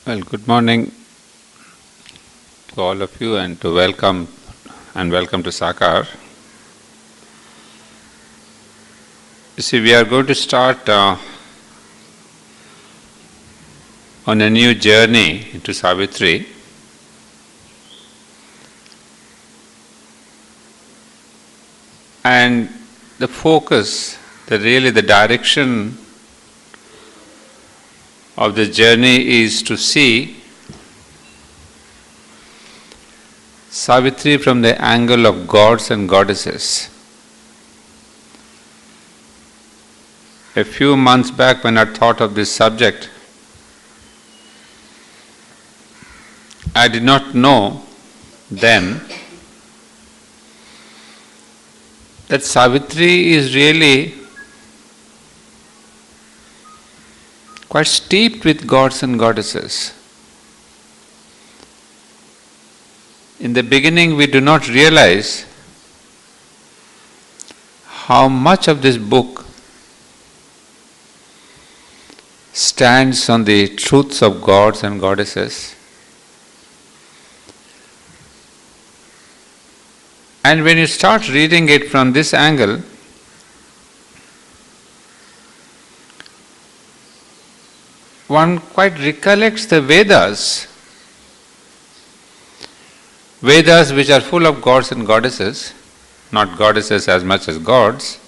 Well, good morning to all of you and welcome to SACAR. You see, we are going to start on a new journey into Savitri. And the focus, the direction of the journey is to see Savitri from the angle of gods and goddesses. A few months back when I thought of this subject, I did not know then that Savitri is really quite steeped with gods and goddesses. In the beginning, we do not realize how much of this book stands on the truths of gods and goddesses. And when you start reading it from this angle, one quite recollects the Vedas which are full of gods and goddesses, not goddesses as much as gods.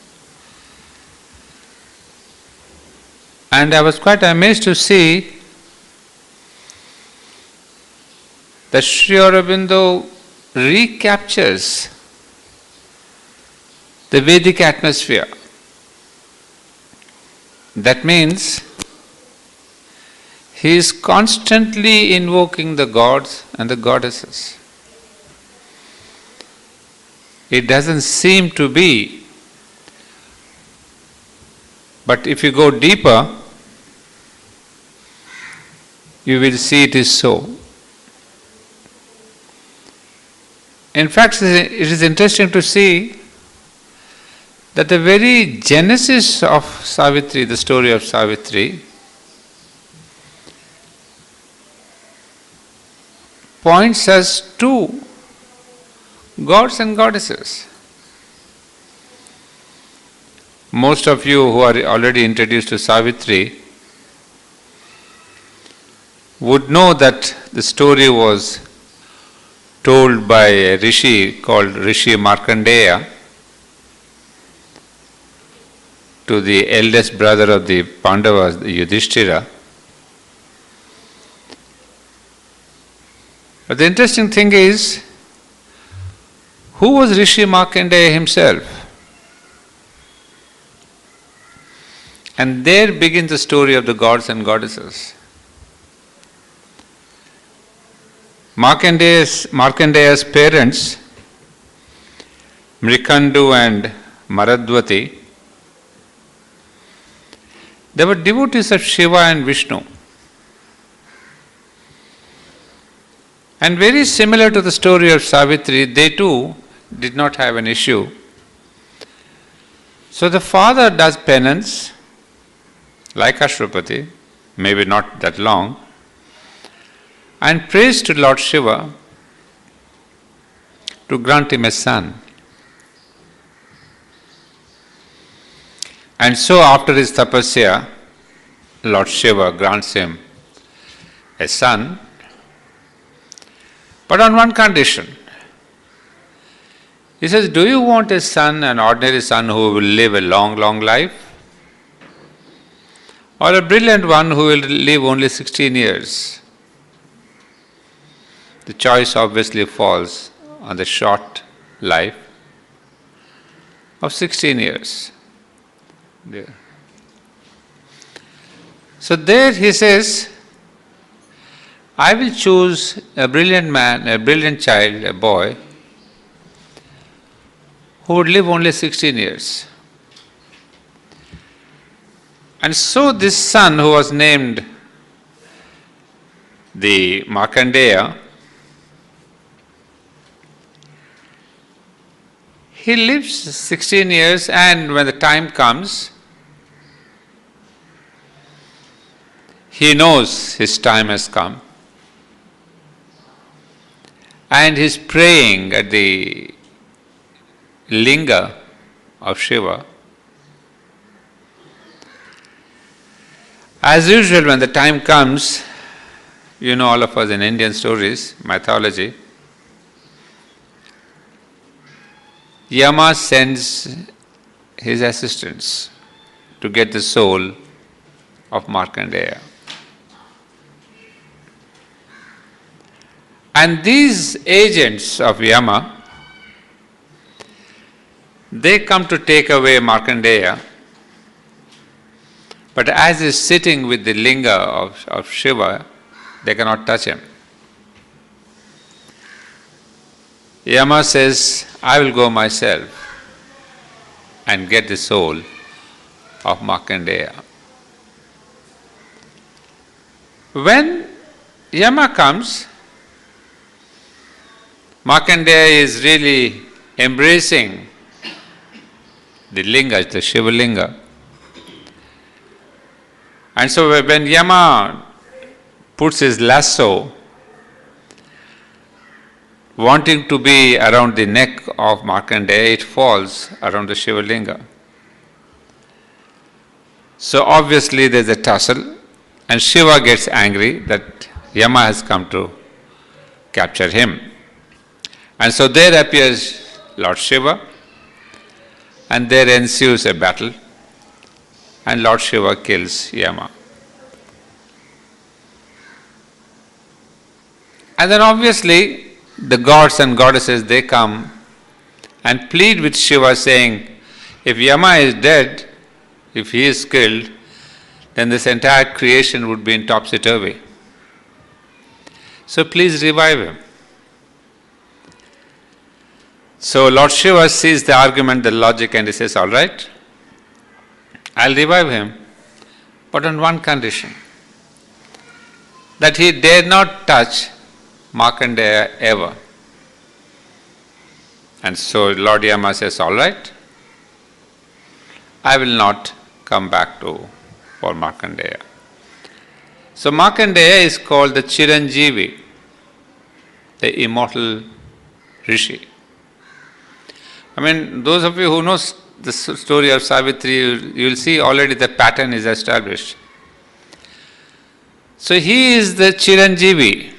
And I was quite amazed to see that Sri Aurobindo recaptures the Vedic atmosphere. That means he is constantly invoking the gods and the goddesses. It doesn't seem to be, but if you go deeper, you will see it is so. In fact, it is interesting to see that the very genesis of Savitri, the story of Savitri, points us to gods and goddesses. Most of you who are already introduced to Savitri would know that the story was told by a rishi called Rishi Markandeya to the eldest brother of the Pandavas, Yudhishthira. But the interesting thing is, who was Rishi Markandeya himself? And there begins the story of the gods and goddesses. Markandeya's parents, Mrikandu and Maradvati, they were devotees of Shiva and Vishnu. And very similar to the story of Savitri, they too did not have an issue. So the father does penance, like Ashrapati, maybe not that long, and prays to Lord Shiva to grant him a son. And so after his tapasya, Lord Shiva grants him a son, but on one condition. He says, do you want a son, an ordinary son who will live a long, long life? Or a brilliant one who will live only 16 years? The choice obviously falls on the short life of 16 years. There. So there he says, I will choose a brilliant man, a brilliant child, a boy, who would live only 16 years. And so this son, who was named the Markandeya, he lives 16 years, and when the time comes, he knows his time has come. and he's praying at the linga of Shiva. As usual, when the time comes, you know all of us in Indian stories, mythology, Yama sends his assistants to get the soul of Markandeya. And these agents of Yama, they come to take away Markandeya, but as he's sitting with the linga of Shiva, they cannot touch him. Yama says, I will go myself and get the soul of Markandeya. When Yama comes, Markandeya is really embracing the linga, the Shiva linga. And so when Yama puts his lasso, wanting to be around the neck of Markandeya, it falls around the Shiva linga. So obviously there's a tussle, and Shiva gets angry that Yama has come to capture him. And so there appears Lord Shiva, and there ensues a battle, and Lord Shiva kills Yama. And then obviously the gods and goddesses, they come and plead with Shiva saying, if Yama is dead, if he is killed, then this entire creation would be in topsy-turvy. So please revive him. So Lord Shiva sees the argument, the logic, and he says, all right, I'll revive him, but on one condition, that he dare not touch Markandeya ever. And so Lord Yama says, all right, I will not come back for Markandeya. So Markandeya is called the Chiranjeevi, the immortal Rishi. I mean, those of you who know the story of Savitri, you will see already the pattern is established. So he is the Chiranjeevi,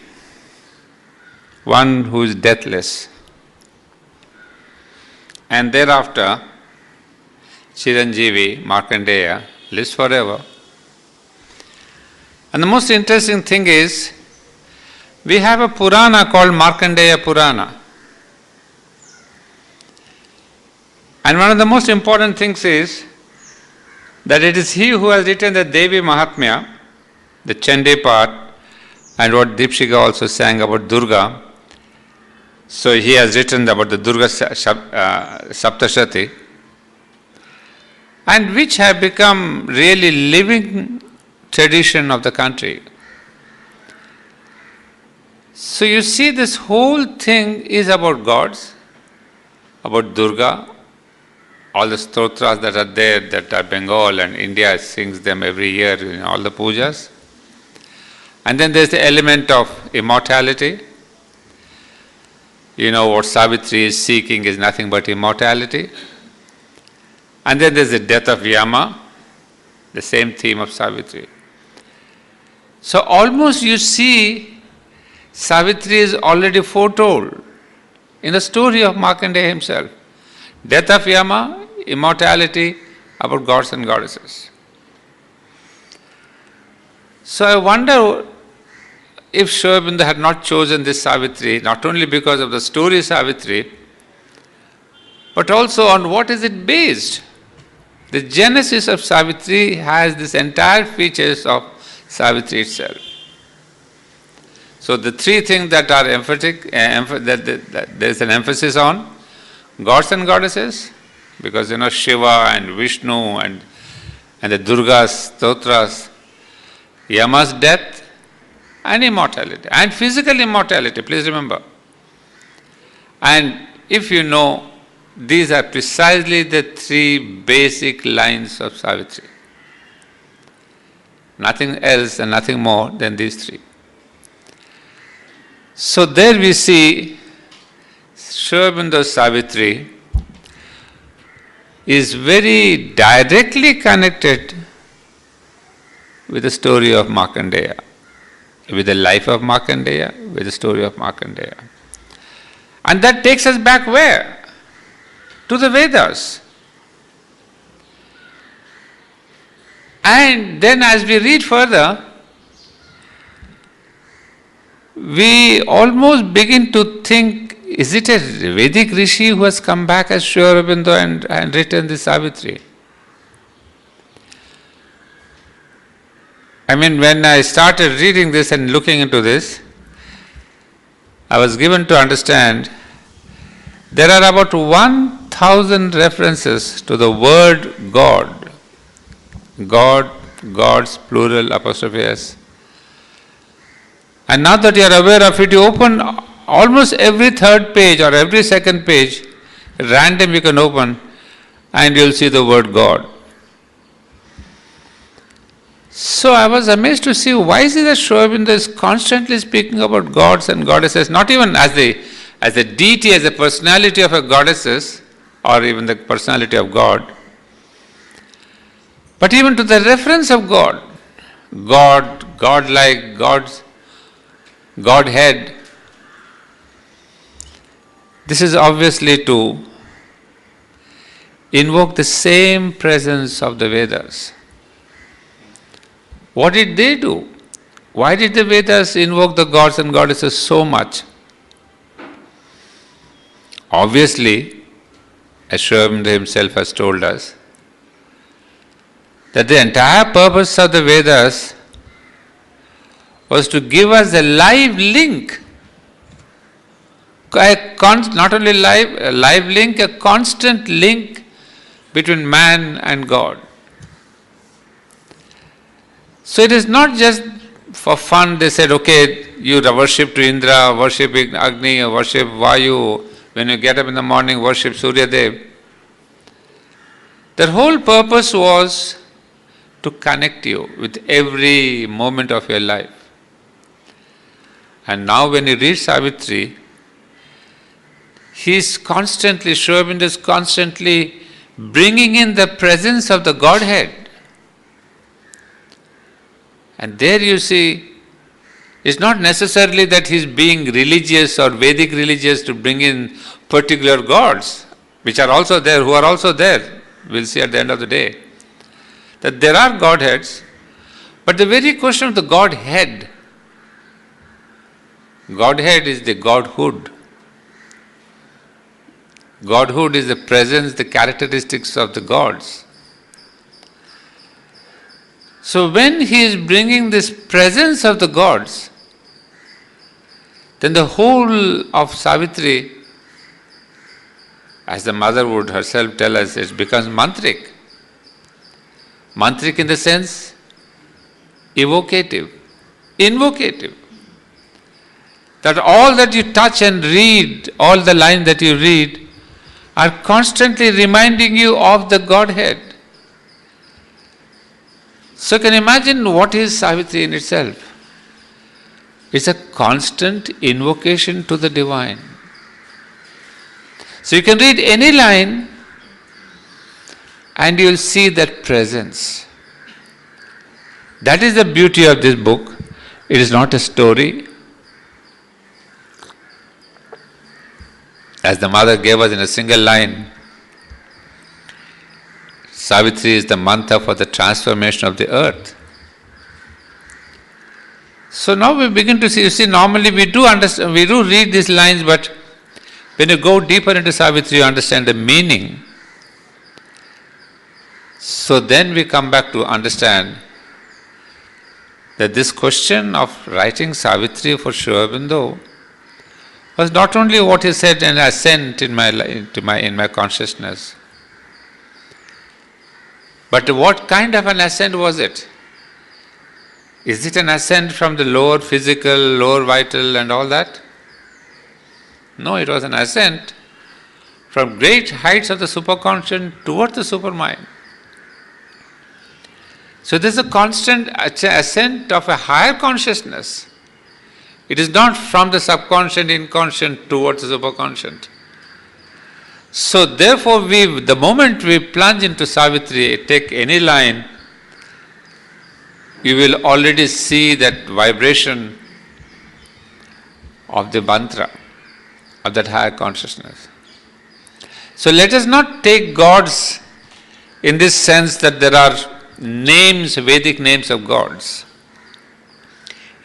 one who is deathless. And thereafter, Chiranjeevi, Markandeya, lives forever. And the most interesting thing is, we have a Purana called Markandeya Purana. And one of the most important things is that it is he who has written the Devi Mahatmya, the Chandi part, and what Deepshika also sang about Durga. So he has written about the Durga Saptashati, and which have become really living tradition of the country. So you see, this whole thing is about gods, about Durga. All the stotras that are there, that are Bengal and India sings them every year in all the pujas. And then there's the element of immortality. You know, what Savitri is seeking is nothing but immortality. And then there's the death of Yama, the same theme of Savitri. So almost you see, Savitri is already foretold in the story of Markandeya himself. Death of Yama, immortality, about gods and goddesses. So I wonder if Sri Aurobindo had not chosen this Savitri, not only because of the story Savitri, but also on what is it based. The genesis of Savitri has this entire features of Savitri itself. So the three things that are emphatic, that there is an emphasis on, gods and goddesses, because you know Shiva and Vishnu and the Durga's stotras, Yama's death, and immortality, and physical immortality, please remember. And if you know, these are precisely the three basic lines of Savitri. Nothing else and nothing more than these three. So there we see Sri Aurobindo Savitri is very directly connected with the story of Markandeya, with the life of Markandeya, with the story of Markandeya. And that takes us back where? To the Vedas. And then as we read further, we almost begin to think, is it a Vedic rishi who has come back as Sri Aurobindo and written this Savitri? I mean, when I started reading this and looking into this, I was given to understand there are about 1,000 references to the word God. God, gods, plural, apostrophe S. And now that you are aware of it, you open almost every third page or every second page, random you can open, and you'll see the word God. So I was amazed to see why is it that Sri Aurobindo is constantly speaking about gods and goddesses, not even as a deity, as a personality of a goddesses, or even the personality of God, but even to the reference of God, God, godlike, God's Godhead. This is obviously to invoke the same presence of the Vedas. What did they do? Why did the Vedas invoke the gods and goddesses so much? Obviously, as Sri Aurobindo himself has told us, that the entire purpose of the Vedas was to give us a live link, not only a live link, a constant link between man and God. So it is not just for fun, they said, okay, you worship to Indra, worship Agni, worship Vayu, when you get up in the morning, worship Surya Dev. Their whole purpose was to connect you with every moment of your life. And now when you read Savitri, Sri Aurobindo is constantly bringing in the presence of the Godhead. And there you see, it's not necessarily that he's being religious or Vedic religious to bring in particular gods, which are also there, who are also there. We'll see at the end of the day. That there are Godheads, but the very question of the Godhead, Godhead is the Godhood. Godhood is the presence, the characteristics of the gods. So when he is bringing this presence of the gods, then the whole of Savitri, as the mother would herself tell us, it becomes mantric. Mantric in the sense evocative, invocative. That all that you touch and read, all the lines that you read, are constantly reminding you of the Godhead. So can you imagine what is Savitri in itself? It's a constant invocation to the divine. So you can read any line and you'll see that presence. That is the beauty of this book. It is not a story. As the mother gave us in a single line, Savitri is the mantra for the transformation of the earth. So now we begin to see, you see, normally we do read these lines, but when you go deeper into Savitri, you understand the meaning. So then we come back to understand that this question of writing Savitri for Sri Aurobindo was not only what he said, an ascent in my consciousness, but what kind of an ascent was it? Is it an ascent from the lower physical, lower vital and all that? No, it was an ascent from great heights of the superconscious towards the supermind. So this is a constant ascent of a higher consciousness. It is not from the subconscious, inconscient towards the superconscious. So therefore, the moment we plunge into Savitri, take any line, you will already see that vibration of the mantra, of that higher consciousness. So let us not take gods in this sense that there are names, Vedic names of gods.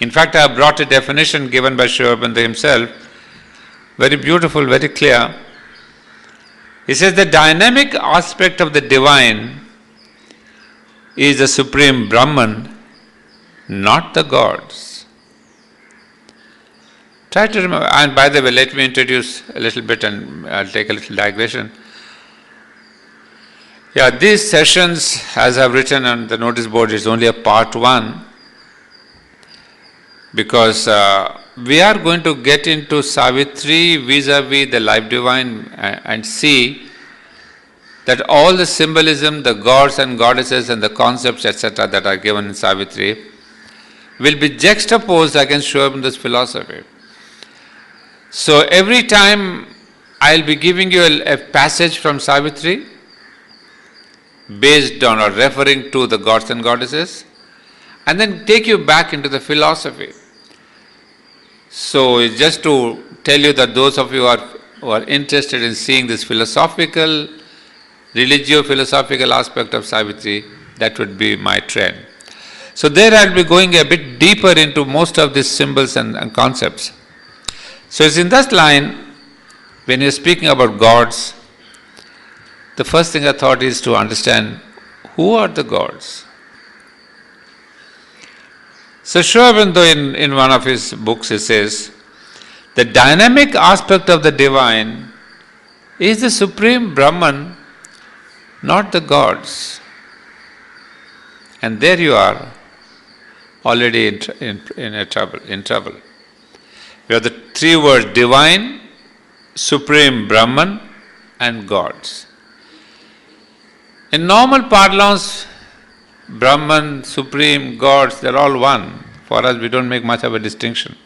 In fact, I have brought a definition given by Aurobindo himself, very beautiful, very clear. He says the dynamic aspect of the divine is the supreme Brahman, not the gods. Try to remember, and by the way, let me introduce a little bit and I'll take a little digression. Yeah, these sessions, as I've written on the notice board, is only a part one, because we are going to get into Savitri vis-a-vis the life divine and see that all the symbolism, the gods and goddesses and the concepts, etc., that are given in Savitri will be juxtaposed against Aurobindo's philosophy. So every time I'll be giving you a passage from Savitri based on or referring to the gods and goddesses, and then take you back into the philosophy. So it's just to tell you that those of you who are interested in seeing this philosophical, religio-philosophical aspect of Savitri, that would be my trend. So there I'll be going a bit deeper into most of these symbols and concepts. So it's in that line, when you're speaking about gods, the first thing I thought is to understand who are the gods. So Aurobindo in one of his books he says, the dynamic aspect of the divine is the supreme Brahman, not the gods. And there you are, already in trouble. We have the three words, divine, supreme Brahman and gods. In normal parlance, Brahman, supreme, gods, they're all one. For us, we don't make much of a distinction.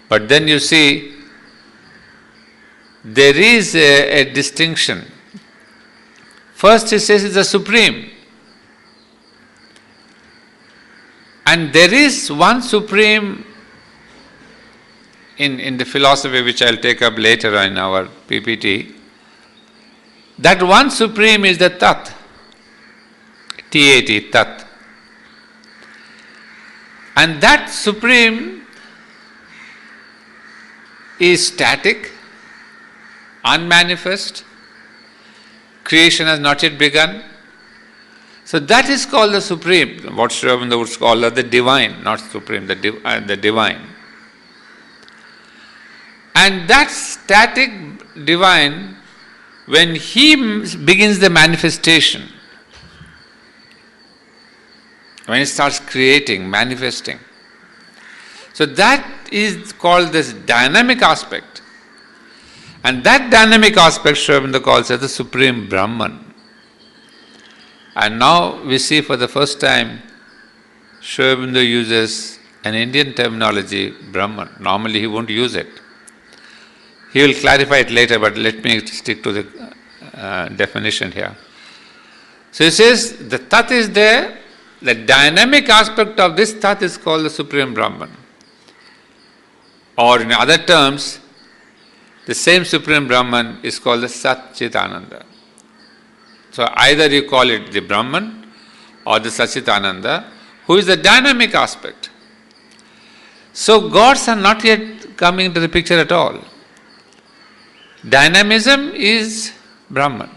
But then you see, there is a distinction. First he says it's the supreme. And there is one supreme in the philosophy which I'll take up later in our PPT. That one supreme is the Tat. T-A-T, Tat. And that supreme is static, unmanifest, creation has not yet begun. So that is called the supreme, what Aurobindo would call the divine, not supreme, the divine. And that static divine, when he begins the manifestation, when he starts creating, manifesting, so that is called this dynamic aspect. And that dynamic aspect Aurobindo calls as the supreme Brahman. And now we see for the first time Aurobindo uses an Indian terminology, Brahman. Normally he won't use it. He will clarify it later, but let me stick to the definition here. So he says the Tat is there, the dynamic aspect of this Tat is called the Supreme Brahman. Or in other terms, the same Supreme Brahman is called the Satchitananda. So either you call it the Brahman or the Satchitananda, who is the dynamic aspect. So gods are not yet coming into the picture at all. Dynamism is Brahman.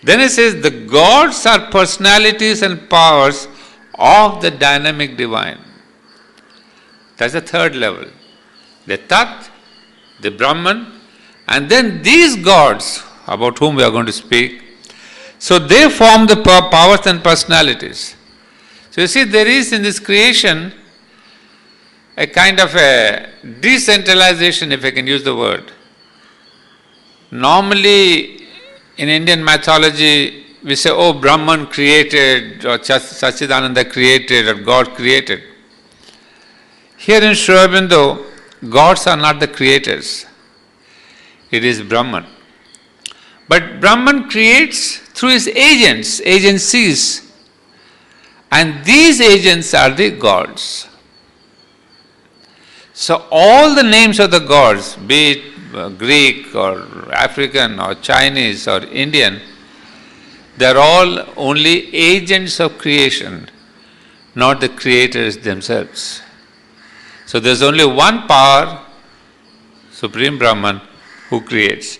Then it says the gods are personalities and powers of the dynamic divine. That's the third level. The Tat, the Brahman, and then these gods about whom we are going to speak, so they form the powers and personalities. So you see, there is in this creation a kind of a decentralization, if I can use the word. Normally in Indian mythology we say, oh, Brahman created, or Satchidananda created, or God created. Here in Aurobindo, gods are not the creators. It is Brahman. But Brahman creates through his agents, agencies. And these agents are the gods. So all the names of the gods, be it Greek or African or Chinese or Indian, they are all only agents of creation, not the creators themselves. So there's only one power, Supreme Brahman, who creates.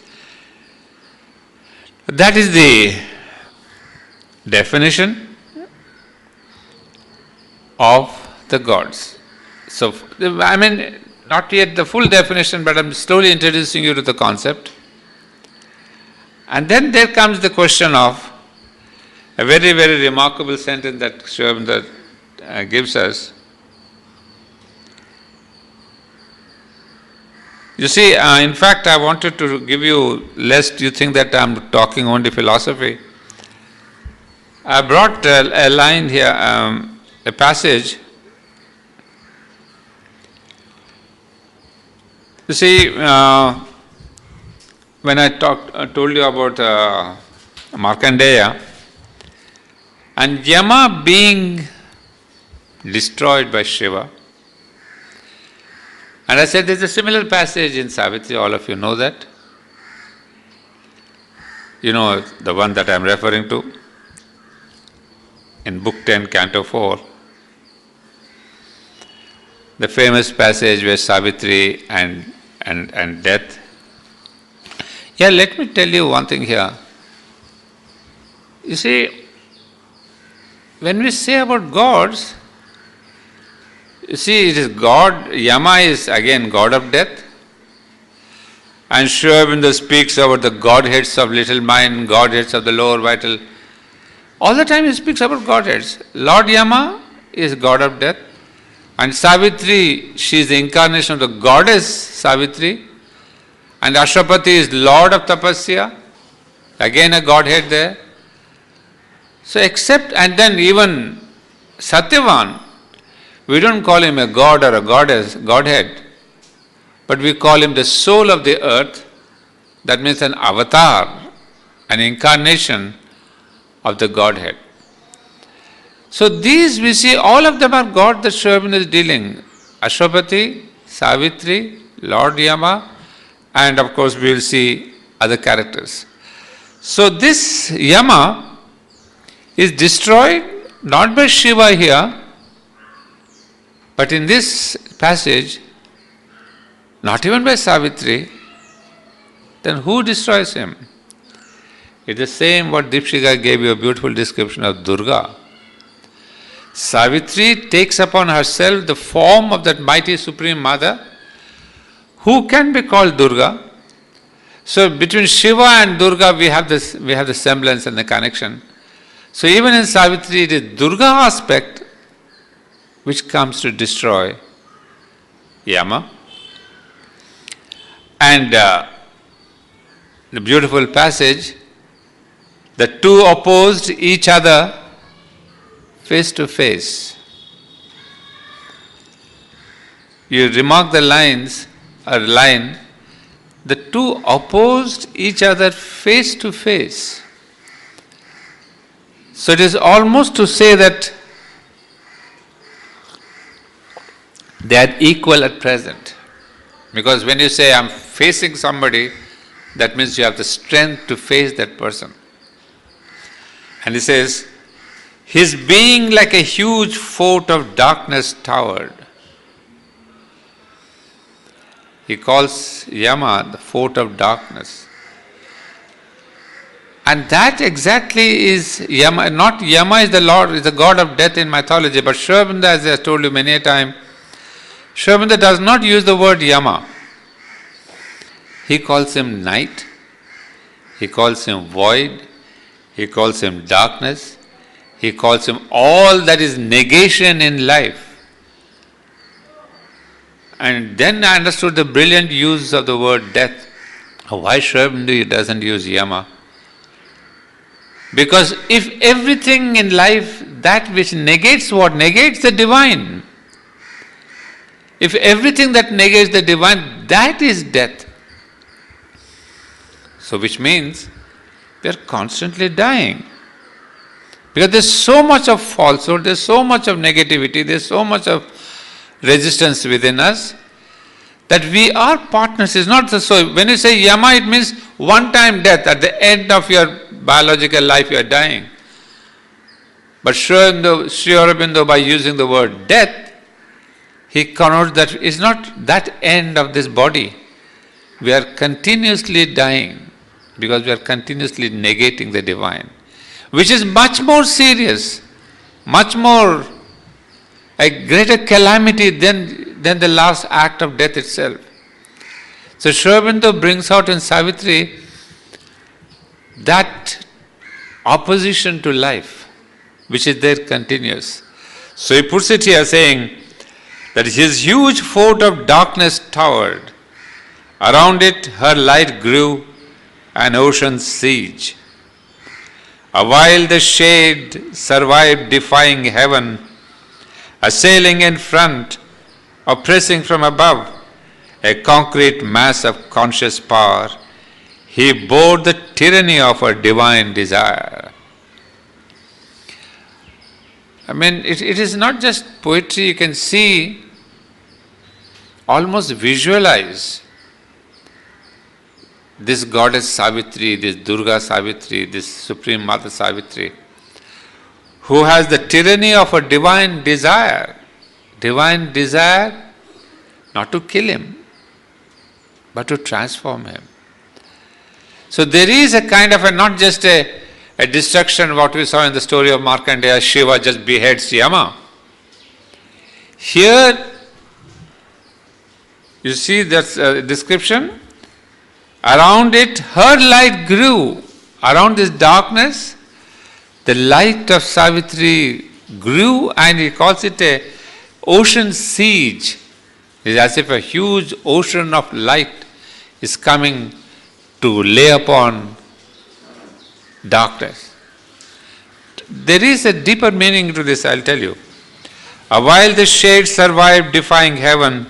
That is the definition of the gods. So, I mean, not yet the full definition, but I'm slowly introducing you to the concept. And then there comes the question of a very, very remarkable sentence that Sri Aurobindo gives us. You see, in fact, I wanted to give you, lest you think that I'm talking only philosophy. I brought a line here, a passage. You see, when I told you about Markandeya, and Yama being destroyed by Shiva, and I said there's a similar passage in Savitri, all of you know that. You know the one that I'm referring to in Book 10, Canto 4. The famous passage where Savitri and death. Yeah, let me tell you one thing here. You see, when we say about gods, you see, it is God, Yama is again God of death. And Sri Aurobindo speaks about the godheads of little mind, godheads of the lower vital. All the time he speaks about godheads. Lord Yama is God of death. And Savitri, she is the incarnation of the goddess Savitri. And Ashwapati is Lord of Tapasya. Again a godhead there. So except, and then even Satyavan, we don't call him a god or a goddess, godhead, but we call him the soul of the earth. That means an avatar, an incarnation of the Godhead. So these we see, all of them are God that Sri Aurobindo is dealing. Ashwapati, Savitri, Lord Yama, and of course we will see other characters. So this Yama is destroyed not by Shiva here, but in this passage, not even by Savitri. Then who destroys him? It is the same what Dipshika gave you a beautiful description of Durga. Savitri takes upon herself the form of that mighty Supreme Mother, who can be called Durga. So between Shiva and Durga we have the semblance and the connection. So even in Savitri it is Durga aspect which comes to destroy Yama. And the beautiful passage, the two opposed each other face to face. You remark the line, the two opposed each other face to face. So it is almost to say that they are equal at present. Because when you say I'm facing somebody, that means you have the strength to face that person. And he says, his being like a huge fort of darkness towered. He calls Yama the fort of darkness. And that exactly is Yama. Not Yama is the Lord, is the god of death in mythology, but Sri Aurobindo, as I have told you many a time, Sri Aurobindo does not use the word Yama. He calls him night, he calls him void, he calls him darkness, he calls him all that is negation in life. And then I understood the brilliant use of the word death. Why Sri Aurobindo doesn't use Yama? Because if everything in life, that which negates what? Negates the divine. If everything that negates the divine, that is death. So which means we are constantly dying. Because there's so much of falsehood, there's so much of negativity, there's so much of resistance within us that we are partners. It's not so. When you say yama, it means one-time death. At the end of your biological life, you are dying. But Sri Aurobindo, by using the word death, he connotes that it's not that end of this body. We are continuously dying because we are continuously negating the divine, which is much more serious, much more a greater calamity than the last act of death itself. So Sri Aurobindo brings out in Savitri that opposition to life, which is there continuous. So he puts it here saying that his huge fort of darkness towered. Around it her light grew, an ocean's siege. A while the shade survived defying heaven, assailing in front, oppressing from above, a concrete mass of conscious power, he bore the tyranny of her divine desire. I mean, it is not just poetry, you can see, almost visualize this goddess Savitri, this Durga Savitri, this Supreme Mother Savitri, who has the tyranny of a divine desire. Divine desire not to kill him, but to transform him. So there is a kind of not just a destruction, what we saw in the story of Markandeya, Shiva just beheads Yama. Here, you see that description. Around it, her light grew. Around this darkness, the light of Savitri grew, and he calls it a ocean siege. It is as if a huge ocean of light is coming to lay upon darkness. There is a deeper meaning to this, I'll tell you. A while the shade survived defying heaven,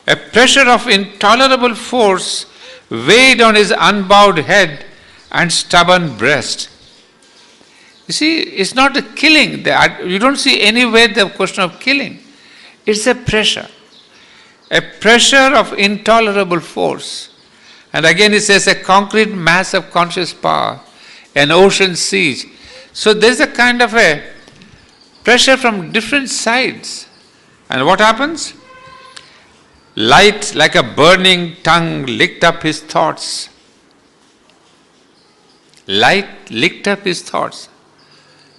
a pressure of intolerable force weighed on his unbowed head and stubborn breast. You see, it's not a killing. You don't see anywhere the question of killing. It's a pressure of intolerable force. And again it says a concrete mass of conscious power, an ocean siege. So there's a kind of a pressure from different sides. And what happens? Light like a burning tongue licked up his thoughts. Light licked up his thoughts.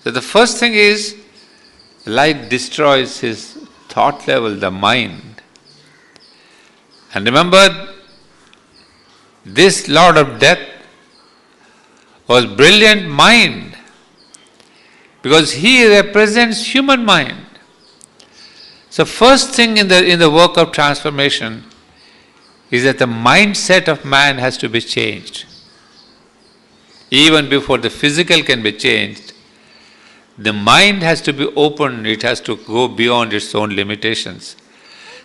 So the first thing is, light destroys his thought level, the mind. And remember, this Lord of Death was brilliant mind, because he represents human mind. So first thing in the work of transformation is that the mindset of man has to be changed. Even before the physical can be changed, the mind has to be opened, it has to go beyond its own limitations.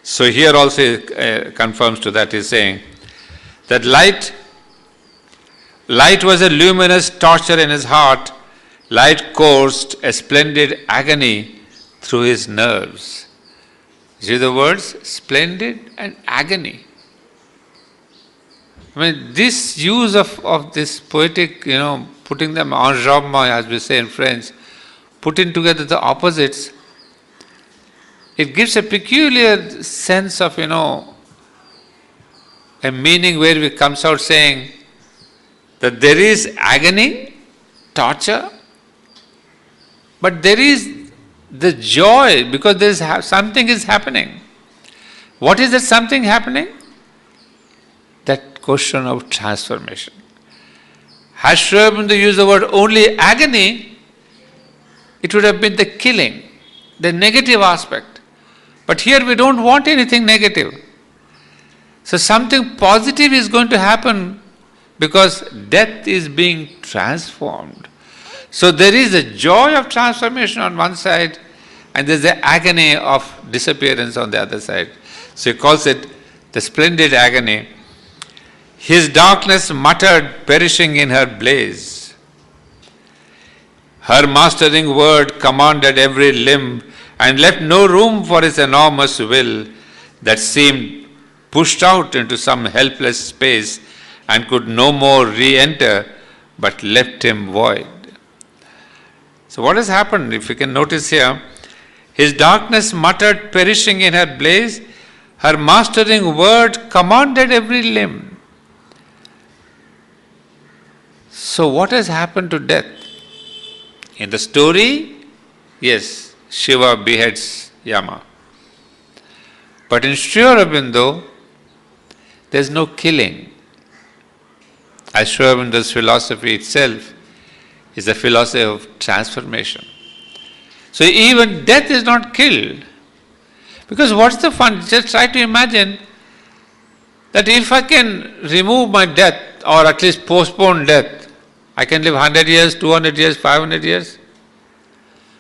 So here also it confirms to that, he's saying that light was a luminous torture in his heart, light coursed a splendid agony through his nerves. See the words? Splendid and agony. I mean, this use of this poetic, putting them en jambes, as we say in French, putting together the opposites, it gives a peculiar sense of, a meaning where it comes out saying that there is agony, torture, but there is the joy, because there is something is happening. What is that something happening? That question of transformation. Had Sri Aurobindo used the word only agony, it would have been the killing, the negative aspect. But here we don't want anything negative. So something positive is going to happen, because death is being transformed. So there is a joy of transformation on one side, and there's the agony of disappearance on the other side. So he calls it the splendid agony. His darkness muttered, perishing in her blaze. Her mastering word commanded every limb and left no room for his enormous will that seemed pushed out into some helpless space and could no more re-enter but left him void. So what has happened, if you can notice here, his darkness muttered, perishing in her blaze, her mastering word commanded every limb. So what has happened to death? In the story, yes, Shiva beheads Yama. But in Sri Aurobindo, there is no killing. As Sri Aurobindo's philosophy itself is a philosophy of transformation. So even death is not killed. Because what's the fun? Just try to imagine that if I can remove my death or at least postpone death, I can live 100 years, 200 years, 500 years.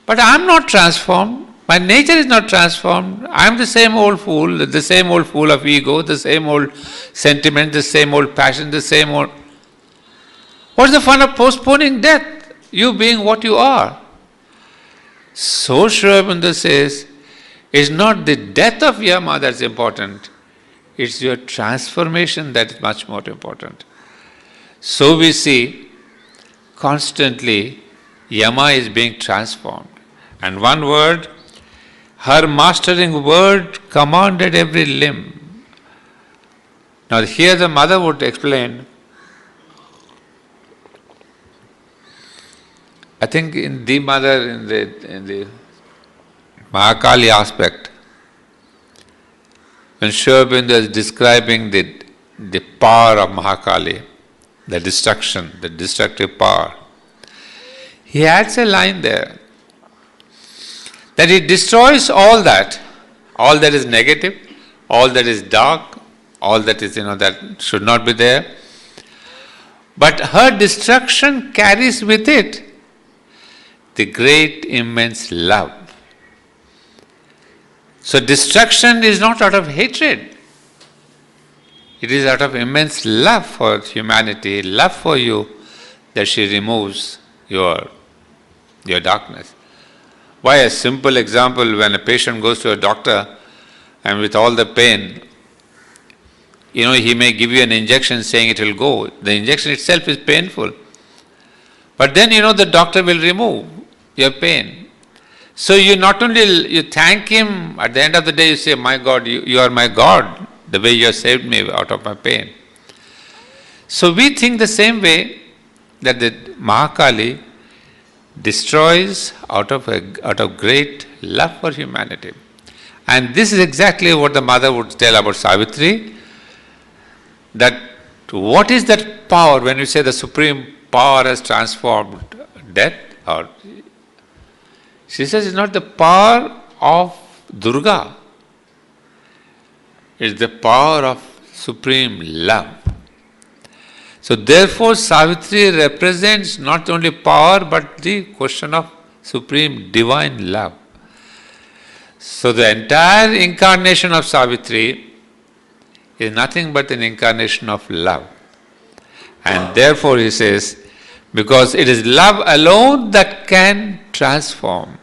But I am not transformed. My nature is not transformed. I am the same old fool of ego, the same old sentiment, the same old passion, the same old... What's the fun of postponing death? You being what you are. So Sri Aurobindo says, it's not the death of Yama that's important, it's your transformation that is much more important. So we see constantly Yama is being transformed. And one word, her mastering word commanded every limb. Now here the mother would explain, I think in the mother, in the Mahakali aspect, when Sri Aurobindo is describing the power of Mahakali, the destruction, the destructive power, he adds a line there, that it destroys all that is negative, all that is dark, all that is, that should not be there. But her destruction carries with it the great, immense love. So destruction is not out of hatred. It is out of immense love for humanity, love for you, that she removes your darkness. Why a simple example, when a patient goes to a doctor and with all the pain, he may give you an injection saying it will go. The injection itself is painful. But then the doctor will remove your pain. So you not only you thank him, at the end of the day you say, my God, you are my God, the way you have saved me out of my pain. So we think the same way that the Mahakali destroys out of great love for humanity. And this is exactly what the mother would tell about Savitri, that what is that power when you say the supreme power has transformed death? Or she says it's not the power of Durga, it's the power of supreme love. So therefore Savitri represents not only power but the question of supreme divine love. So the entire incarnation of Savitri is nothing but an incarnation of love. And therefore he says, because it is love alone that can transform.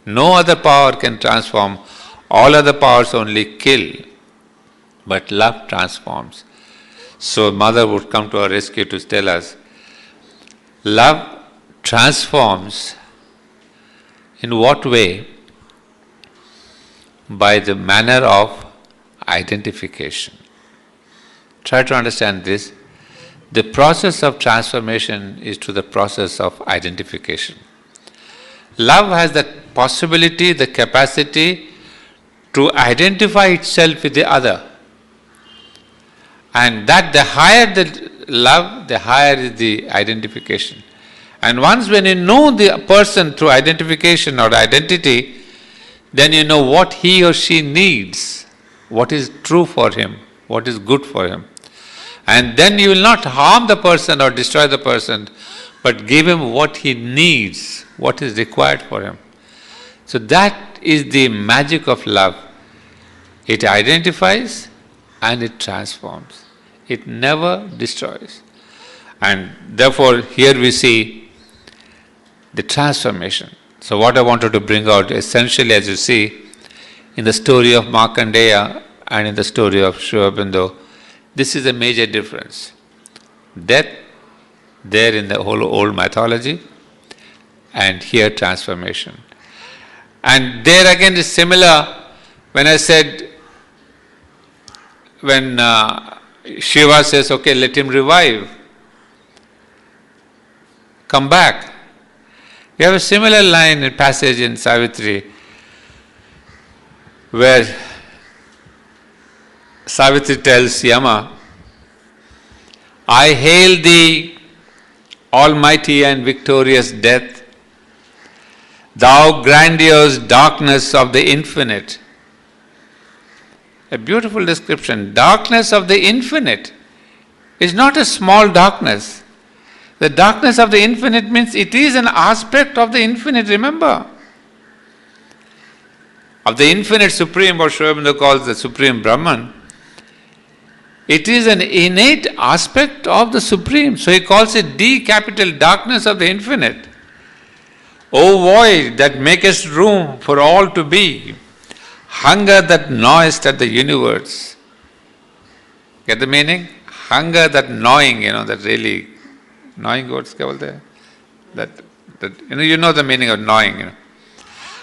No other power can transform. All other powers only kill. But love transforms. So mother would come to our rescue to tell us, love transforms. In what way? By the manner of identification. Try to understand this. The process of transformation is to the process of identification. Love has that possibility, the capacity to identify itself with the other. And that the higher the love, the higher is the identification. And once when you know the person through identification or identity, then you know what he or she needs, what is true for him, what is good for him. And then you will not harm the person or destroy the person, but give him what he needs, what is required for him. So that is the magic of love. It identifies and it transforms. It never destroys. And therefore, here we see the transformation. So what I wanted to bring out essentially, as you see, in the story of Markandeya and in the story of Aurobindo, this is a major difference. Death, there in the whole old mythology, and here transformation. And there again is similar when I said, when Shiva says, okay, let him revive, come back. We have a similar line in passage in Savitri where Savitri tells Yama, I hail thee, almighty and victorious death, thou grandiose darkness of the infinite. A beautiful description. Darkness of the infinite is not a small darkness. The darkness of the infinite means it is an aspect of the infinite, remember. Of the infinite supreme, what Aurobindo calls the supreme Brahman. It is an innate aspect of the supreme. So he calls it D capital darkness of the infinite. O void that makest room for all to be, hunger that gnawest at the universe. Get the meaning? Hunger that gnawing, that really gnawing words kya bolte hai? That you know the meaning of gnawing.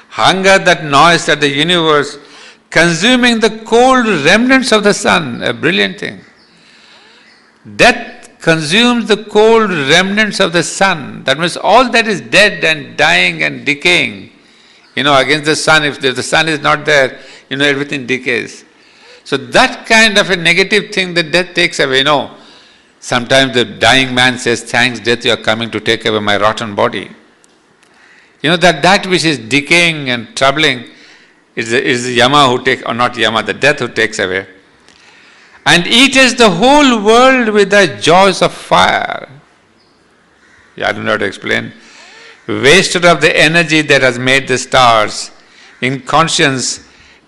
Hunger that gnawest at the universe, consuming the cold remnants of the sun. A brilliant thing. Death consumes the cold remnants of the sun. That means all that is dead and dying and decaying. Against the sun, if the sun is not there, everything decays. So that kind of a negative thing that death takes away, Sometimes the dying man says, thanks death, you are coming to take away my rotten body. That which is decaying and troubling is the Yama who takes, or not Yama, the death who takes away. And eatest the whole world with the jaws of fire. I don't know how to explain. Wasted of the energy that has made the stars, in conscience,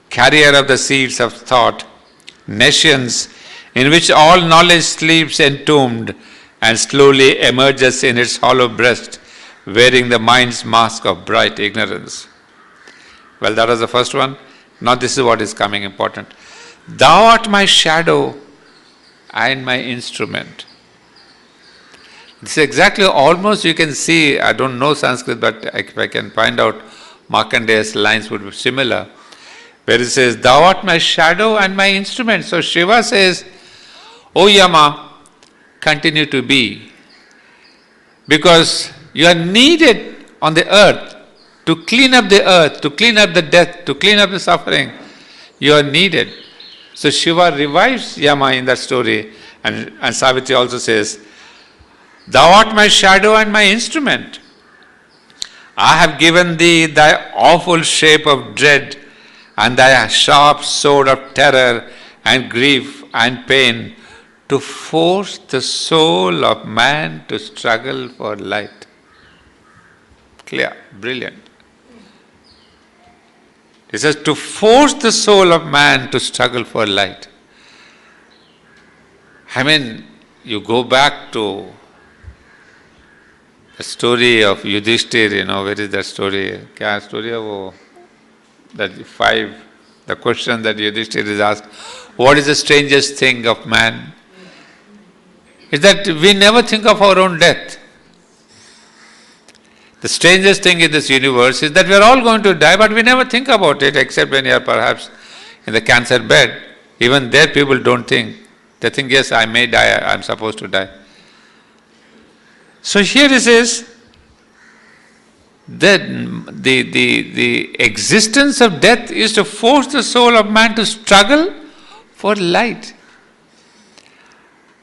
carrier of the seeds of thought, nescience, in which all knowledge sleeps entombed and slowly emerges in its hollow breast, wearing the mind's mask of bright ignorance. Well, that was the first one. Now this is what is coming important. Thou art my shadow and my instrument. This is exactly, almost you can see, I don't know Sanskrit, but if I can find out, Markandeya's lines would be similar, where it says, thou art my shadow and my instrument. So Shiva says, O Yama, continue to be, because you are needed on the earth to clean up the earth, to clean up the death, to clean up the suffering. You are needed. So Shiva revives Yama in that story, and Savitri also says, thou art my shadow and my instrument. I have given thee thy awful shape of dread and thy sharp sword of terror and grief and pain to force the soul of man to struggle for light. Clear, brilliant. It says to force the soul of man to struggle for light. You go back to the story of Yudhishthir, where is that story? Kya story hai that the question that Yudhishthir is asked, what is the strangest thing of man? Is that we never think of our own death. The strangest thing in this universe is that we are all going to die, but we never think about it, except when you are perhaps in the cancer bed. Even there people don't think. They think, yes, I may die, I am supposed to die. So here it says that the existence of death is to force the soul of man to struggle for light.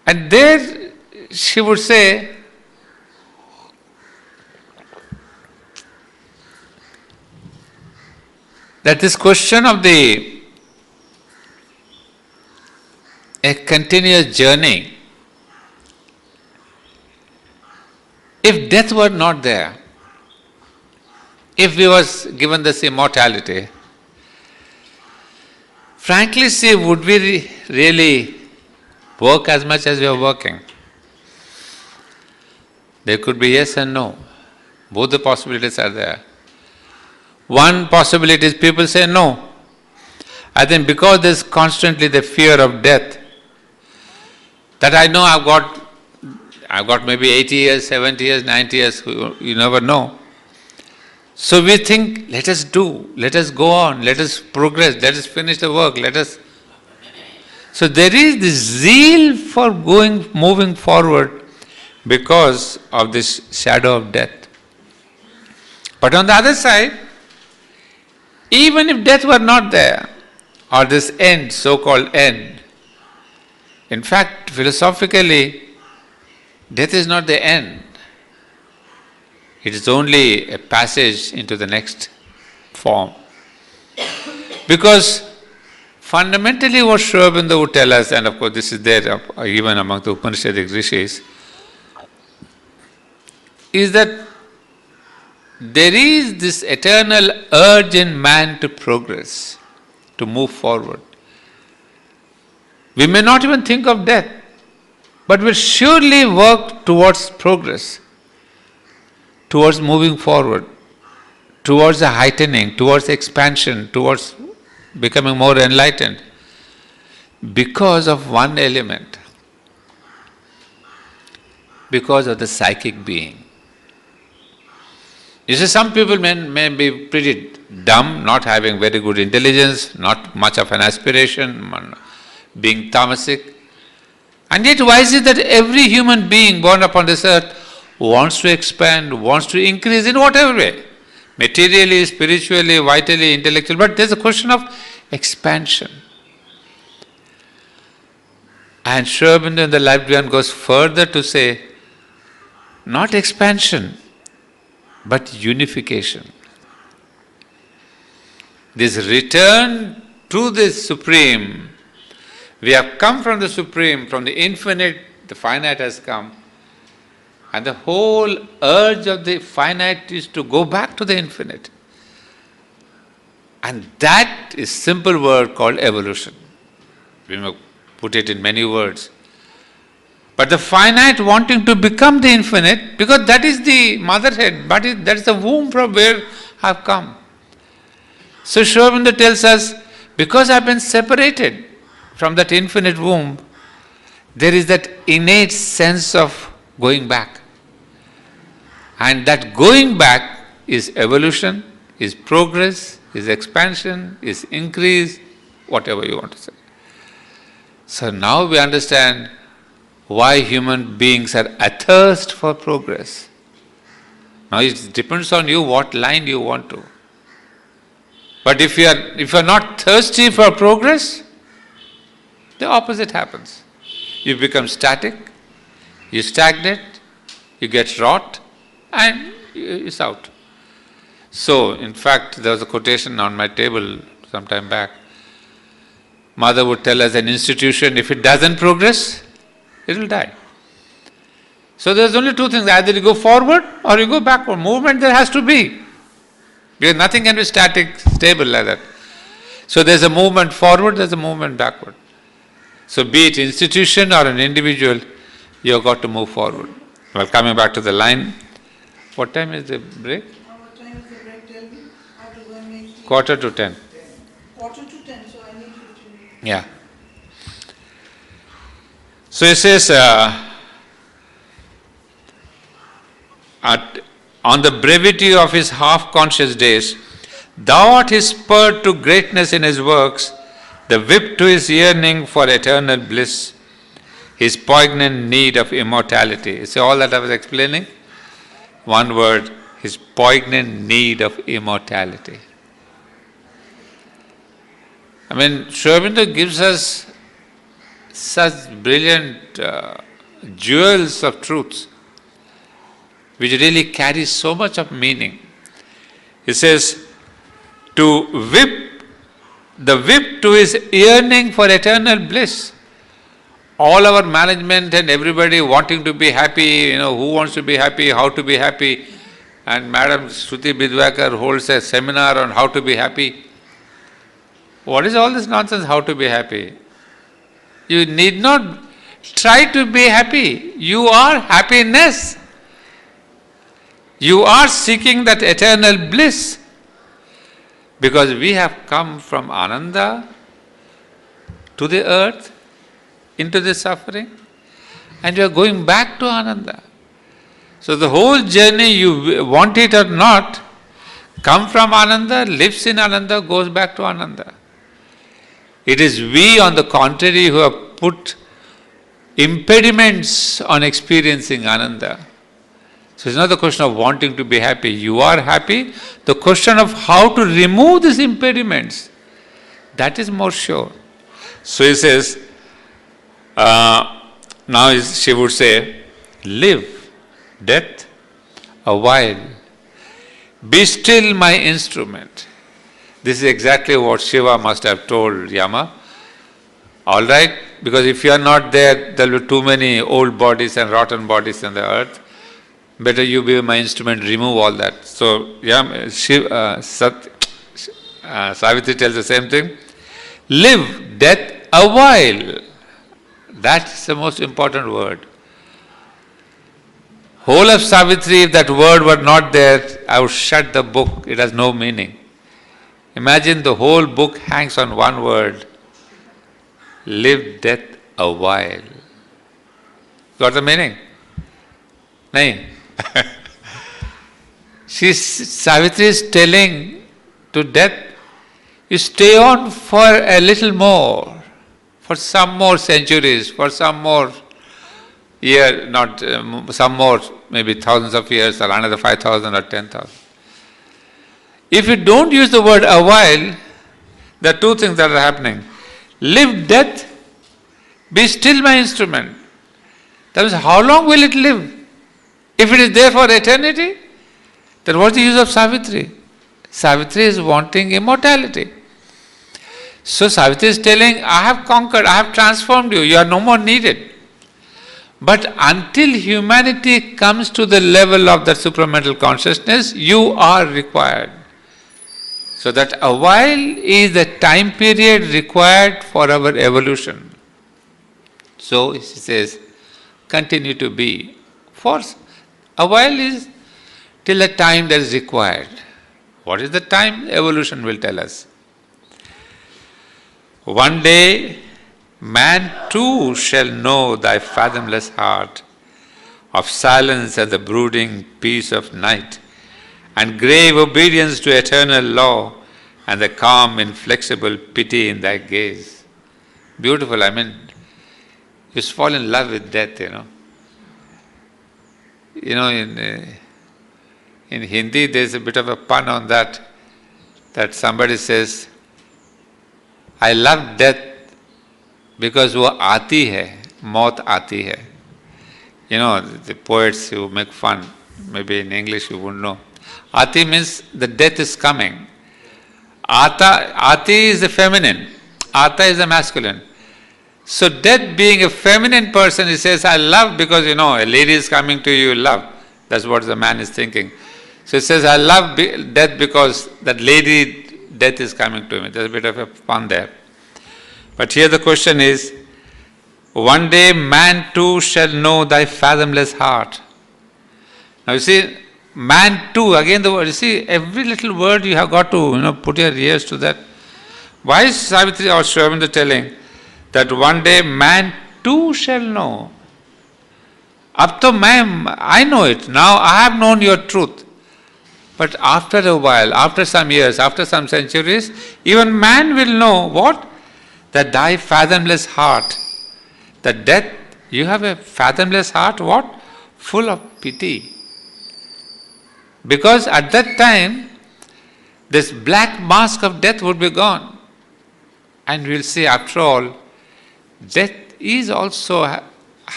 And there she would say, that this question of a continuous journey, if death were not there, if we was given this immortality, frankly say, would we really Work as much as you are working. There could be yes and no. Both the possibilities are there. One possibility is people say no. I think because there's constantly the fear of death, that I know I've got maybe 80 years, 70 years, 90 years, you never know. So we think, let us do, let us go on, let us progress, let us finish the work, let us... So there is this zeal for moving forward because of this shadow of death. But on the other side, even if death were not there, or this end, so-called end, in fact, philosophically, death is not the end. It is only a passage into the next form. Because fundamentally what Sri Aurobindo would tell us, and of course this is there even among the Upanishadic rishis, is that there is this eternal urge in man to progress, to move forward. We may not even think of death, but will surely work towards progress, towards moving forward, towards the heightening, towards expansion, towards becoming more enlightened, because of one element, because of the psychic being. You see, some people may be pretty dumb, not having very good intelligence, not much of an aspiration, being tamasic. And yet why is it that every human being born upon this earth wants to expand, wants to increase in whatever way? Materially, spiritually, vitally, intellectually, but there's a question of expansion. And Sri Aurobindo in the Life Beyond goes further to say, not expansion, but unification. This return to the Supreme, we have come from the Supreme, from the infinite, the finite has come, and the whole urge of the finite is to go back to the infinite. And that is simple word called evolution. We may put it in many words. But the finite wanting to become the infinite, because that is the motherhead, but that is the womb from where I have come. So Sri Aurobindo tells us, because I have been separated from that infinite womb, there is that innate sense of going back. And that going back is evolution, is progress, is expansion, is increase, whatever you want to say. So now we understand why human beings are athirst for progress. Now it depends on you what line you want to. But if you are not thirsty for progress, the opposite happens. You become static, you stagnate, you get rot, and it's out. So, in fact, there was a quotation on my table some time back. Mother would tell us an institution, if it doesn't progress, it will die. So there's only two things, either you go forward or you go backward. Movement there has to be. Because nothing can be static, stable like that. So there's a movement forward, there's a movement backward. So be it institution or an individual, you've got to move forward. Well, coming back to the line, what time is the break? What time is the break, tell me? I have to go and make tea. 9:45. 9:45, so I need 15 minutes. Yeah. So it says, on the brevity of his half-conscious days, thou art his spur to greatness in his works, the whip to his yearning for eternal bliss, his poignant need of immortality. You see all that I was explaining? One word, his poignant need of immortality. I mean, Sri Aurobindo gives us such brilliant jewels of truths, which really carry so much of meaning. He says, the whip to his yearning for eternal bliss. All our management and everybody wanting to be happy, who wants to be happy, how to be happy. And Madam Shruti Bidwakar holds a seminar on how to be happy. What is all this nonsense, how to be happy? You need not Try to be happy. You are happiness. You are seeking that eternal bliss. Because we have come from Ananda to the earth, into the suffering, and you are going back to Ananda. So the whole journey, you want it or not, come from Ananda, lives in Ananda, goes back to Ananda. It is we, on the contrary, who have put impediments on experiencing Ananda. So it's not the question of wanting to be happy. You are happy. The question of how to remove these impediments, that is more sure. So he says, now she would say, live, death, a while. Be still my instrument. This is exactly what Shiva must have told Yama. All right, because if you are not there, there will be too many old bodies and rotten bodies in the earth. Better you be my instrument, remove all that. So Savitri tells the same thing. Live, death, a while. That's the most important word. Whole of Savitri, if that word were not there, I would shut the book. It has no meaning. Imagine the whole book hangs on one word. Live, death, a while. Got the meaning? Nahin? Savitri is telling to death, you stay on for a little more, for some more centuries, for some more year, not some more, maybe thousands of years, or another 5,000 or 10,000. If you don't use the word a while, there are two things that are happening. Live, death, be still my instrument. That means, how long will it live? If it is there for eternity, then what's the use of Savitri? Savitri is wanting immortality. So Savitri is telling, I have conquered, I have transformed you, you are no more needed. But until humanity comes to the level of that supramental consciousness, you are required. So that a while is the time period required for our evolution. So he says, continue to be. For a while is till the time that is required. What is the time? Evolution will tell us. One day, man too shall know thy fathomless heart of silence and the brooding peace of night, and grave obedience to eternal law, and the calm, inflexible pity in thy gaze. Beautiful, I mean, you fall in love with death, in Hindi there's a bit of a pun on that somebody says, I love death because वो आती है, मौत आती है. The poets who make fun, maybe in English you wouldn't know. Ati means the death is coming. Ati is the feminine. Ata is the masculine. So death being a feminine person, he says, I love because, a lady is coming to you, love. That's what the man is thinking. So he says, I love death because that lady, death is coming to me. There's a bit of a pun there. But here the question is, one day man too shall know thy fathomless heart. Now you see, man too, again the word, you see, every little word you have got to, put your ears to that. Why is Savitri or Aurobindo telling that one day man too shall know? Up to I know it, now I have known your truth. But after a while, after some years, after some centuries, even man will know what? That thy fathomless heart, that death, you have a fathomless heart, what? Full of pity. Because at that time, this black mask of death would be gone. And we will see, after all, death is also,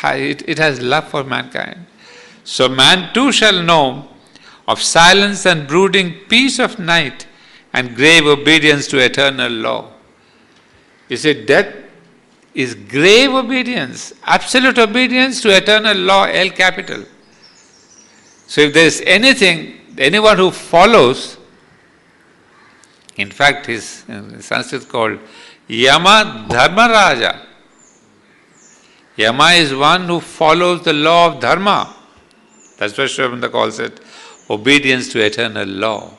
it has love for mankind. So man too shall know of silence and brooding peace of night and grave obedience to eternal law. You see, death is grave obedience, absolute obedience to eternal law, L capital. So if there is anyone who follows, in fact, in Sanskrit called Yama Dharma Raja. Yama is one who follows the law of dharma. That's what Sri Aurobindo calls it, obedience to eternal law.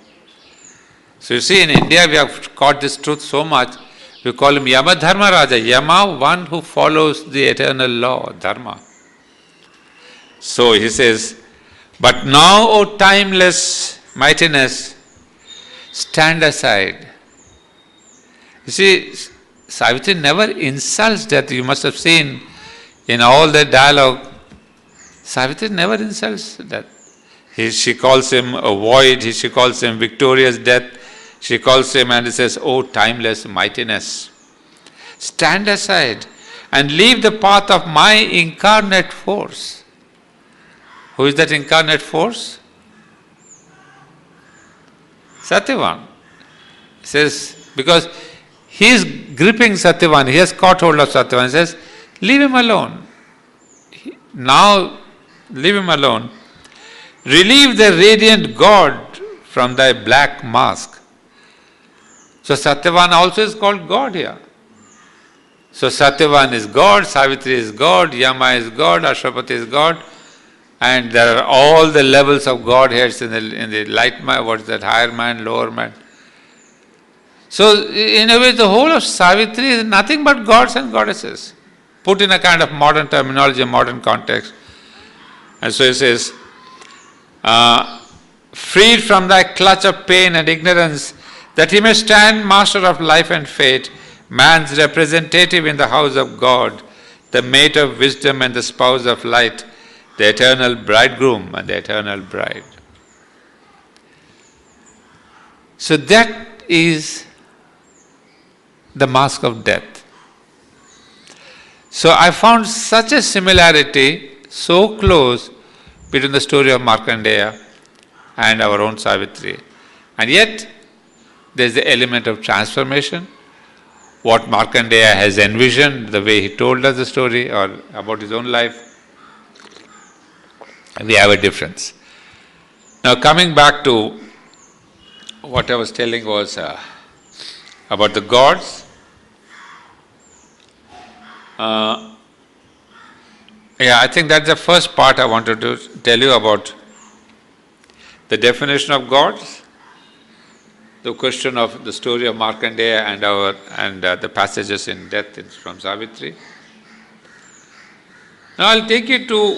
So you see, in India we have caught this truth so much, we call him Yama Dharma Raja. Yama, one who follows the eternal law, dharma. So he says, but now, O timeless mightiness, stand aside. You see, Savitri never insults death. You must have seen in all the dialogue, Savitri never insults death. She calls him a void, she calls him victorious death, she calls him and he says, O timeless mightiness, stand aside and leave the path of my incarnate force. Who is that incarnate force? Satyavan. He says, because he is gripping Satyavan, he has caught hold of Satyavan, he says, leave him alone. Now, leave him alone. Relieve the radiant God from thy black mask. So Satyavan also is called God here. So Satyavan is God, Savitri is God, Yama is God, Ashwapati is God, and there are all the levels of Godheads in the light mind, what is that, higher mind, lower mind. So in a way the whole of Savitri is nothing but gods and goddesses, put in a kind of modern terminology, modern context. And so he says, freed from thy clutch of pain and ignorance, that he may stand master of life and fate, man's representative in the house of God, the mate of wisdom and the spouse of light, the eternal bridegroom and the eternal bride. So that is the mask of death. So I found such a similarity, so close, between the story of Markandeya and our own Savitri. And yet, there is the element of transformation. What Markandeya has envisioned, the way he told us the story or about his own life, we have a difference. Now coming back to what I was telling was about the gods. I think that's the first part I wanted to tell you about the definition of gods, the question of the story of Markandeya and the passages in death from Savitri. Now I'll take you to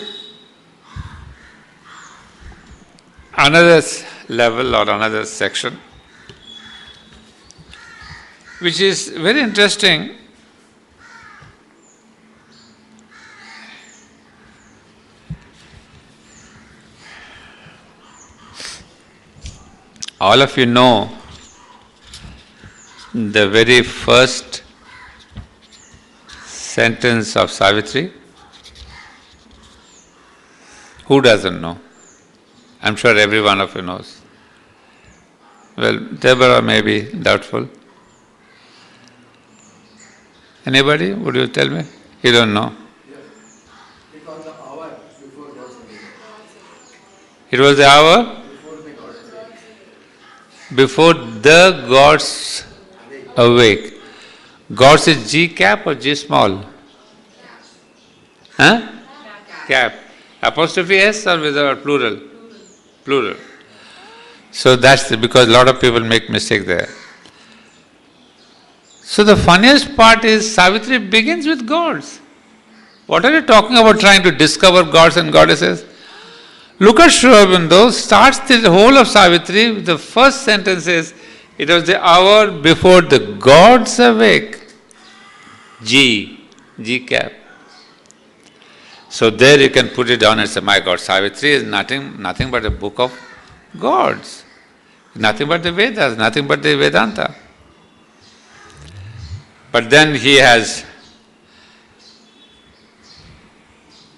another level or another section, which is very interesting. All of you know the very first sentence of Savitri. Who doesn't know? I'm sure every one of you knows. Well, Deborah may be doubtful. Anybody? Would you tell me? You don't know. It was the hour before God's awake. It was the hour before the gods awake. Gods is G cap or G small? Huh? Cap. Apostrophe S or without plural? Plural. So that's because a lot of people make mistake there. So the funniest part is Savitri begins with gods. What are you talking about trying to discover gods and goddesses? Look at Sri Aurobindo, starts the whole of Savitri, the first sentence is, it was the hour before the gods awake. G cap. So there you can put it down and say, my God, Savitri is nothing but a book of gods. Nothing but the Vedas, nothing but the Vedanta. But then he has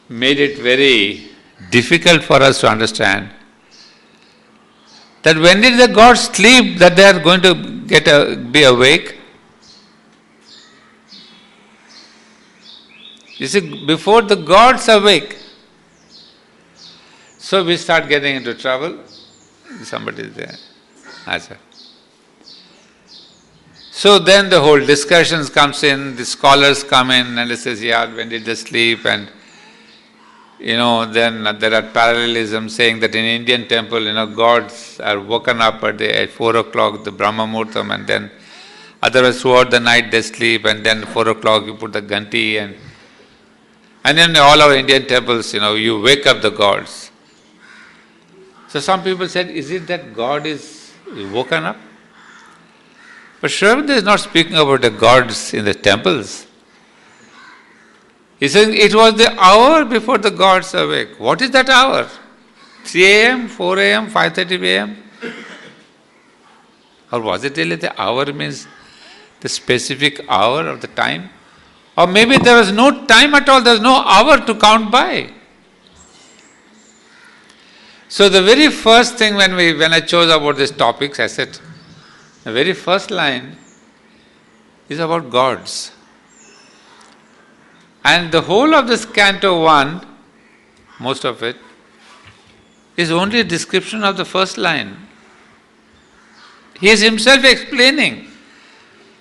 made it very difficult for us to understand that when did the gods sleep that they are going to be awake? You see, before the gods awake. So we start getting into trouble. Somebody is there. Answer. So then the whole discussions comes in, the scholars come in and it says, yeah, when did they sleep? And then there are parallelisms saying that in Indian temple, gods are woken up at 4 o'clock, the Brahma Muhurtam, and then otherwise throughout the night they sleep, and then 4 o'clock you put the ganti, and then all our Indian temples, you wake up the gods. So some people said, is it that God is woken up? But Sri Aurobindo is not speaking about the gods in the temples. He says it was the hour before the gods awake. What is that hour? 3 a.m., 4 a.m., 5:30 a.m.? Or was it really the hour means the specific hour of the time? Or maybe there was no time at all, there was no hour to count by. So the very first thing when I chose about these topics, I said, the very first line is about gods. And the whole of this Canto 1, most of it, is only a description of the first line. He is himself explaining,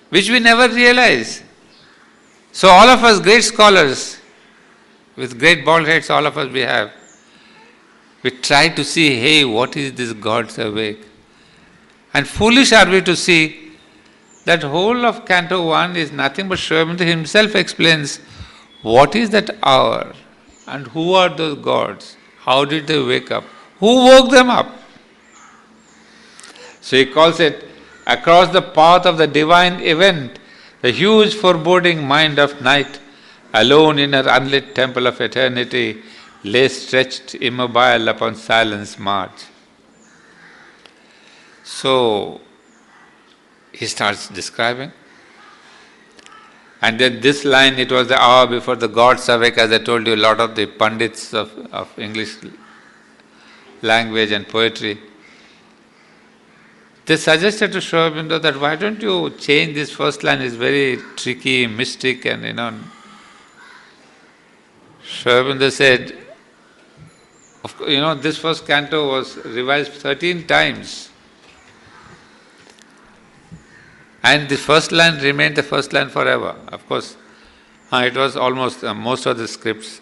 which we never realize. So all of us great scholars, with great bald heads, all of us we try to see, hey, what is this God's awake? And foolish are we to see that whole of Canto 1 is nothing but Sri Aurobindo himself explains what is that hour and who are those gods? How did they wake up? Who woke them up? So he calls it, across the path of the divine event, the huge foreboding mind of night, alone in her unlit temple of eternity, lay stretched immobile upon silence march. So he starts describing. And then this line, it was the hour before the gods awake, as I told you, a lot of the pundits of English language and poetry, they suggested to Sri Aurobindo that why don't you change this first line, it's very tricky, mystic, and Sri Aurobindo said, this first canto was revised 13 times. And the first line remained the first line forever. Of course, it was almost, most of the scripts,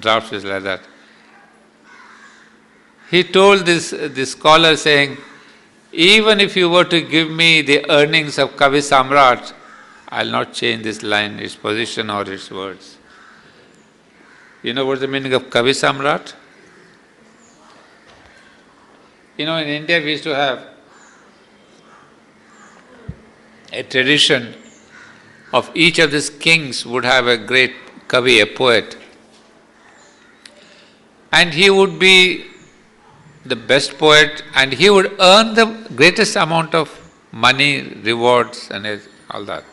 drafts is like that. He told this scholar saying, even if you were to give me the earnings of Kavi Samrat, I'll not change this line, its position or its words. You know what's the meaning of Kavi Samrat? In India we used to have a tradition of each of these kings would have a great Kavi, a poet. And he would be the best poet and he would earn the greatest amount of money, rewards and all that.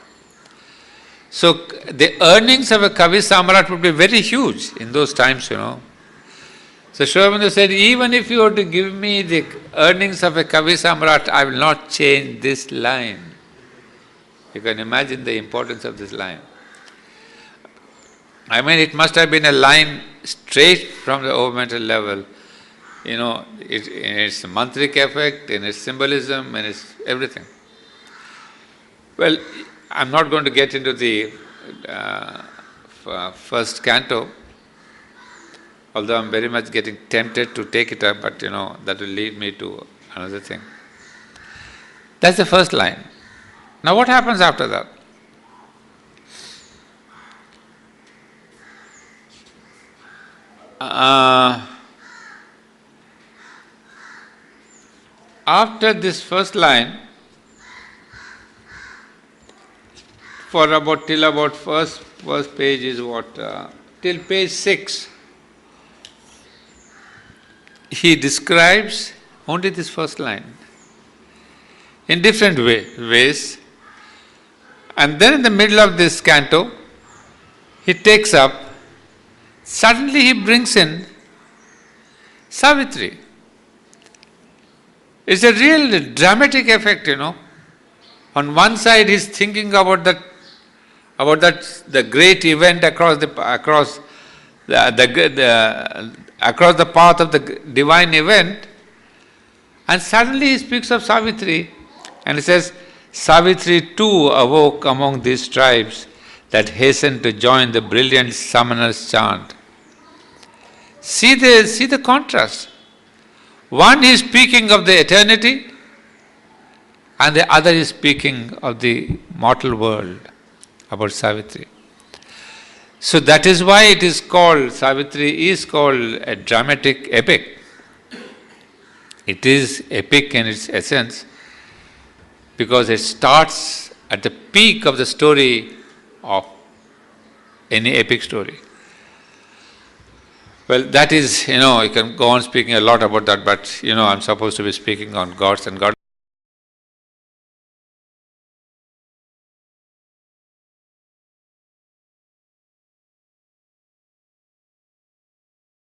So the earnings of a Kavi Samrat would be very huge in those times, So Sri Aurobindo said, even if you were to give me the earnings of a Kavi Samrat, I will not change this line. You can imagine the importance of this line. I mean, it must have been a line straight from the overmental level, in its mantrik effect, in its symbolism, in its everything. Well, I'm not going to get into the first canto, although I'm very much getting tempted to take it up, but that will lead me to another thing. That's the first line. Now what happens after that? After this first line, till about first page is what? Till page 6, he describes only this first line in different ways. And then in the middle of this canto, he takes up, suddenly he brings in Savitri. It's a real dramatic effect, On one side he's thinking about the great event across the path of the divine event, and suddenly he speaks of Savitri and he says, Savitri too awoke among these tribes that hastened to join the brilliant summoner's chant. See the contrast. One is speaking of the eternity, and the other is speaking of the mortal world, about Savitri. So that is why it is called, Savitri is called a dramatic epic. It is epic in its essence because it starts at the peak of the story of any epic story. Well, that is, you can go on speaking a lot about that, but I'm supposed to be speaking on gods and God.